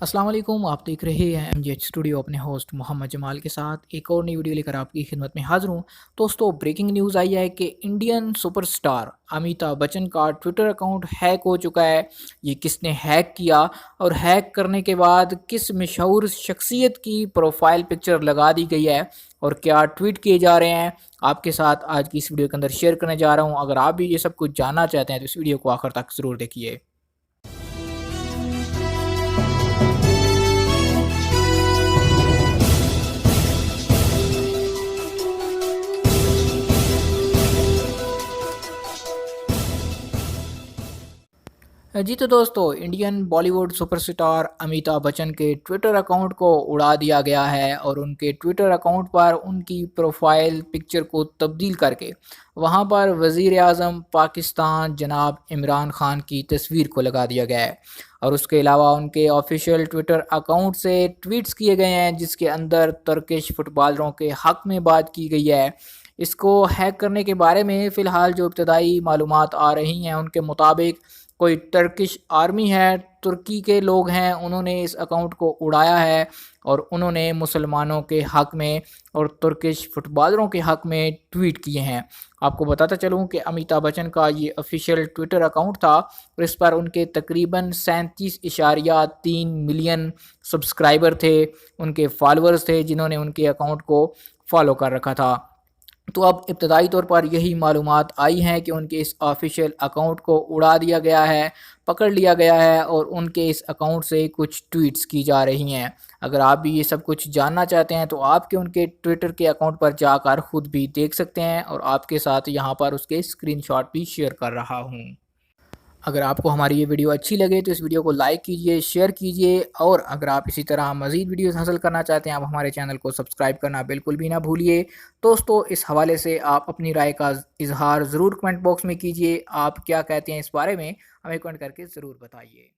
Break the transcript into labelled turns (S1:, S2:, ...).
S1: अस्सलाम वालेकुम, आप देख रहे हैं एमजेएच स्टूडियो अपने होस्ट मोहम्मद जमाल के साथ एक और नई वीडियो लेकर आपकी खिदमत में हाज़िर हूँ। दोस्तों, ब्रेकिंग न्यूज़ आई है कि इंडियन सुपरस्टार अमिताभ बच्चन का ट्विटर अकाउंट हैक हो चुका है। ये किसने हैक किया और हैक करने के बाद किस मशहूर शख्सियत की प्रोफाइल पिक्चर लगा दी गई है और क्या ट्वीट किए जा रहे हैं, आपके साथ आज की इस वीडियो के अंदर शेयर करने जा रहा हूँ। अगर आप भी ये सब कुछ जानना चाहते हैं तो इस वीडियो को आखिर तक ज़रूर देखिए। जी तो दोस्तों, इंडियन बॉलीवुड सुपरस्टार अमिताभ बच्चन के ट्विटर अकाउंट को उड़ा दिया गया है और उनके ट्विटर अकाउंट पर उनकी प्रोफाइल पिक्चर को तब्दील करके वहां पर वज़ीर आज़म पाकिस्तान जनाब इमरान खान की तस्वीर को लगा दिया गया है। और उसके अलावा उनके ऑफिशियल ट्विटर अकाउंट से ट्वीट्स किए गए हैं जिसके अंदर तुर्किश फुटबॉलरों के हक़ में बात की गई है। इसको हैक करने के बारे में फ़िलहाल जो इब्तदाई मालूमात आ रही हैं उनके मुताबिक कोई टर्किश आर्मी है, तुर्की के लोग हैं, उन्होंने इस अकाउंट को उड़ाया है और उन्होंने मुसलमानों के हक़ में और तुर्किश फुटबॉलरों के हक़ में ट्वीट किए हैं। आपको बताता चलूँ कि अमिताभ बच्चन का ये ऑफ़िशियल ट्विटर अकाउंट था और इस पर उनके तकरीबन 37.3 मिलियन सब्सक्राइबर थे, उनके फॉलोअर्स थे जिन्होंने उनके अकाउंट को फ़ॉलो कर रखा था। तो अब इब्तदाई तौर पर यही मालूमात आई हैं कि उनके इस ऑफ़िशियल अकाउंट को उड़ा दिया गया है, पकड़ लिया गया है और उनके इस अकाउंट से कुछ ट्वीट्स की जा रही हैं। अगर आप भी ये सब कुछ जानना चाहते हैं तो आपके उनके ट्विटर के अकाउंट पर जाकर ख़ुद भी देख सकते हैं और आपके साथ यहाँ पर उसके स्क्रीनशॉट भी शेयर कर रहा हूँ। अगर आपको हमारी ये वीडियो अच्छी लगे तो इस वीडियो को लाइक कीजिए, शेयर कीजिए और अगर आप इसी तरह मज़ीद वीडियोज़ हासिल करना चाहते हैं, आप हमारे चैनल को सब्सक्राइब करना बिल्कुल भी ना भूलिए। दोस्तों, इस हवाले से आप अपनी राय का इज़हार ज़रूर कमेंट बॉक्स में कीजिए। आप क्या कहते हैं इस बारे में, हमें कमेंट करके ज़रूर बताइए।